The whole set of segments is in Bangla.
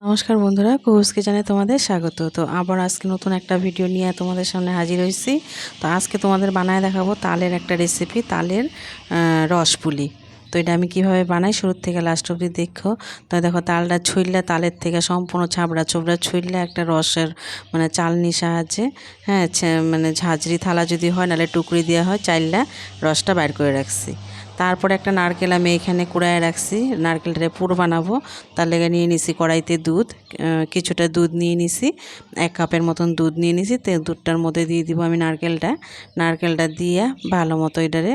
নমস্কার বন্ধুরা, কুহুস কিচেনে তোমাদের স্বাগত। তো আবার আজকে নতুন একটা ভিডিও নিয়ে তোমাদের সামনে হাজির হয়েছি। তো আজকে তোমাদের বানায় দেখাবো তালের একটা রেসিপি, তালের রসপুলি। তো এটা আমি কিভাবে বানাই শুরু থেকে লাস্ট অবধি দেখো। তো দেখো, তালটা ছুইলে তালের থেকে সম্পূর্ণ ছাবড়া চোবড়া ছুইলে একটা রসের চালনির সাহায্যে, হ্যাঁ, মানে ঝাঁঝরি থালা যদি হয়, নাহলে টুকরি দেওয়া হয়, চাইল্লা রসটা বাইর করে রাখছি। তারপরে একটা নারকেল আমি এখানে কুড়ায় রাখছি, নারকেলটা পুর বানাবো। তার লেগে নিয়ে নিছি কড়াইতে দুধ, কিছুটা দুধ নিয়ে নিছি, 1 কাপের মতন দুধ নিয়ে নিছি। তো দুধটার মধ্যে দিয়ে দিব আমি নারকেলটা দিয়ে ভালো মতো এটারে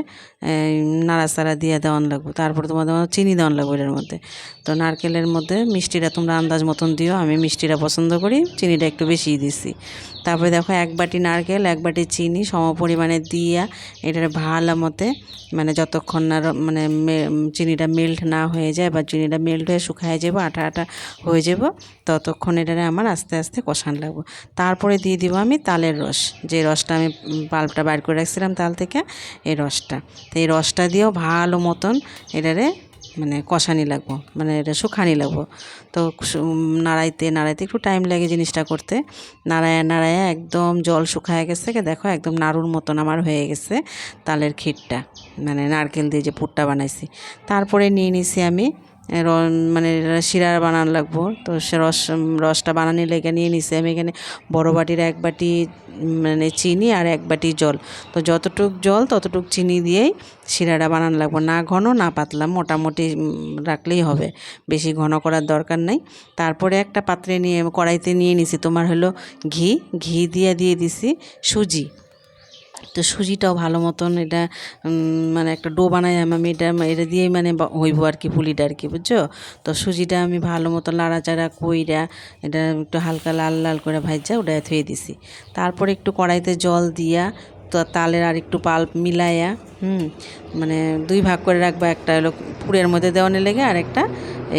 নাড়াচাড়া দিয়ে দেওয়ান লাগবো। তারপরে তোমাদের চিনি দেওয়ান লাগবো এটার মধ্যে। তো নারকেলের মধ্যে মিষ্টিটা তোমরা আন্দাজ মতন দিও, আমি মিষ্টিটা পছন্দ করি, চিনিটা একটু বেশিই দিছি। তারপরে দেখো, 1 বাটি নারকেল 1 বাটি চিনি সম পরিমাণে দিয়া এটারে ভালো মতে, যতক্ষণ না চিনিটা মেল্ট না হয়ে যায় বা চিনিটা মেল্ট হয়ে শুকায় যাব, আটা আটা হয়ে যাব, ততক্ষণ এটারে আমার আস্তে আস্তে কষান লাগবো। তারপরে দিয়ে দিব আমি তালের রস, যে রসটা আমি পাল্পটা বাইর করে রাখছিলাম তাল থেকে, এই রসটা। তো এই রসটা দিয়েও ভালো মতন এটারে কষানি লাগবো, এটা শুকানি লাগবো। তো নাড়াইতে নাড়াইতে একটু টাইম লাগে জিনিসটা করতে। নাড়ায়া একদম জল শুকায় গেছে, দেখো একদম নাড়ুর মতন আমার হয়ে গেছে তালের ক্ষীরটা, নারকেল দিয়ে যে পুরটা বানাইছি। তারপরে নিয়ে নিছি আমি শিরা বানানো লাগবো। তো সে রসটা বানানোর লেগে নিয়ে নিছি আমি এখানে বড় বাটির 1 বাটি চিনি আর 1 বাটি জল। তো যতটুক জল ততটুক চিনি দিয়েই শিরাটা বানানো লাগবো, না ঘন না পাতলা, মোটামুটি রাখলেই হবে, বেশি ঘন করার দরকার নাই। তারপরে একটা পাত্রে কড়াইতে নিয়ে নিছি তোমার হলো ঘি দিয়ে দিছি সুজি। তো সুজিটাও ভালো মতন এটা একটা ডো বানাই আমি, এটা দিয়েই হইব আর কি, পুলিটা আর কি, বুঝছো। তো সুজিটা আমি ভালো মতো নাড়াচাড়া কইরা এটা একটু হালকা লাল লাল করে ভাজা ওটা থুয়ে দিছি। তারপরে একটু কড়াইতে জল দিয়া তো তালের আর একটু পাল্প মিলাইয়া 2 ভাগ করে রাখবা, একটা হলো পুরের মধ্যে দেওয়ানের লেগে আর একটা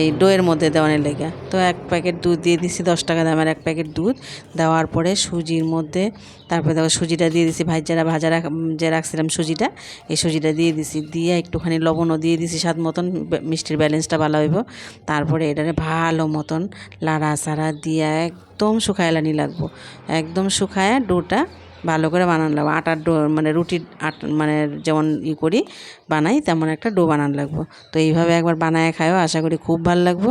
এই ডোয়ের মধ্যে দেওয়ানের লেগে। তো 1 প্যাকেট দুধ দিয়ে দিছি, 10 টাকা দামের 1 প্যাকেট দুধ দেওয়ার পরে সুজির মধ্যে, তারপরে দেখো সুজিটা দিয়ে দিছি, ভাজা যে রাখছিলাম সুজিটা, এই সুজিটা দিয়ে দিছি, দিয়ে একটুখানি লবণও দিয়ে দিছি স্বাদ মতন, মিষ্টির ব্যালেন্সটা ভালো হইব। তারপরে এটারে ভালো মতন লাড়াচাড়া দিয়ে একদম শুকাইলানি লাগবো, একদম শুকায় ডোটা ভালো করে বানানো লাগবো। আটার ডো রুটির যেমন করি বানাই তেমন একটা ডো বানানো লাগবো। তো এইভাবে একবার বানায় খায়ও, আশা করি খুব ভালো লাগবো।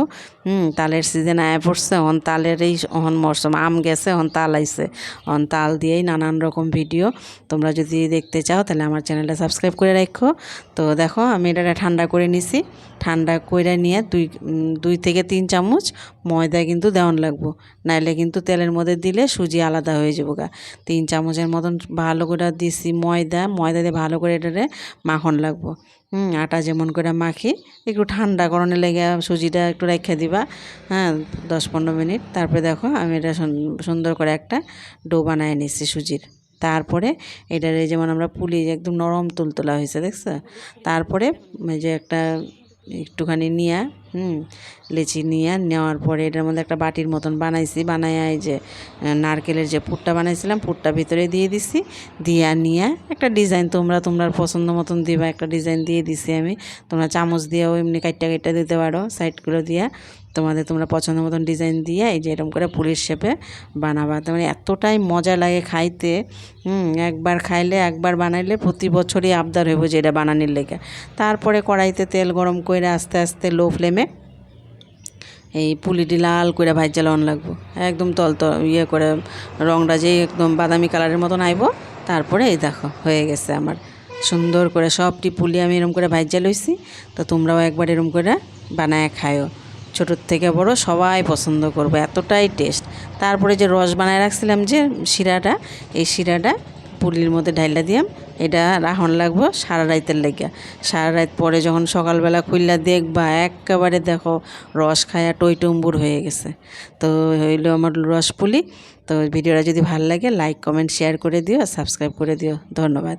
তালের সিজন আয়া পড়ছে, তালের এই মরশুম, আম গেছে, তাল আইছে, তাল দিয়েই নানান রকম ভিডিও তোমরা যদি দেখতে চাও তাহলে আমার চ্যানেলটা সাবস্ক্রাইব করে রাখো। তো দেখো, আমি এটা ঠান্ডা করে নিছি, ঠান্ডা করে নিয়ে 2 থেকে 3 চামচ ময়দা কিন্তু দেওয়ান লাগবো, নাইলে কিন্তু তেলের মধ্যে দিলে সুজি আলাদা হয়ে যাবো গা। 3 চামচের মতন ভালো করে দিছি ময়দা দিয়ে ভালো করে এটারে মাখন লাগবো। আটা যেমন করে মাখি, একটু ঠান্ডা করানোর লেগে সুজিটা একটু রেখে দিবা, 10-15 মিনিট। তারপরে দেখো, আমি এটা সুন্দর করে একটা ডো বানায় নিচ্ছি সুজির। তারপরে এটারে যেমন আমরা পুলি একদম নরম তুলতোলা হয়েছে, দেখছো। তারপরে যে একটুখানি নিয়া লেচি নেওয়ার পরে এটার মধ্যে একটা বাটির মতন বানাইছি, বানাইয়া এই যে নারকেলের যে পুরটা বানাইছিলাম পুরটা ভিতরে দিয়ে দিছি, নিয়ে একটা ডিজাইন তোমরা পছন্দ মতন দিবা, একটা ডিজাইন দিয়ে দিছি আমি। তোমরা চামচ দিয়েও এমনি কাইটটা দিতে পারো, সাইডগুলো দিয়া তোমরা পছন্দ মতন ডিজাইন দিয়ে এই যে এরকম করে পুলির শেপে বানাবা। এতটাই মজা লাগে খাইতে, একবার খাইলে একবার বানাইলে প্রতি বছরই আবদার হইব যে এটা বানানির লেগে। তারপরে কড়াইতে তেল গরম করে আস্তে আস্তে লো ফ্লেমে এই পুলিটি লাল করে ভাজা লন লাগবো, একদম করে রংটা যেই একদম বাদামি কালারের মতন আইব। তারপরে এই দেখো হয়ে গেছে আমার সুন্দর করে সবটি পুলি আমি এরম করে ভাজা লইছি। তো তোমরাও একবার এরম করে বানায় খায়ও, ছোটোর থেকে বড় সবাই পছন্দ করবে, এতটাই টেস্ট। তারপরে যে রস বানায় রাখছিলাম যে শিরাটা, এই শিরাটা পুলির মধ্যে ঢাইলা দিয়াম, এটা রাহন লাগবো সারা রাতের লেগে। সারা রাত পরে যখন সকালবেলা খুললা দেখবা একেবারে দেখো রস খায়া টইটুম্বুর হয়ে গেছে। তো হইলো আমার রস পুলি। তো ভিডিওটা যদি ভালো লাগে লাইক কমেন্ট শেয়ার করে দিও আর সাবস্ক্রাইব করে দিও। ধন্যবাদ।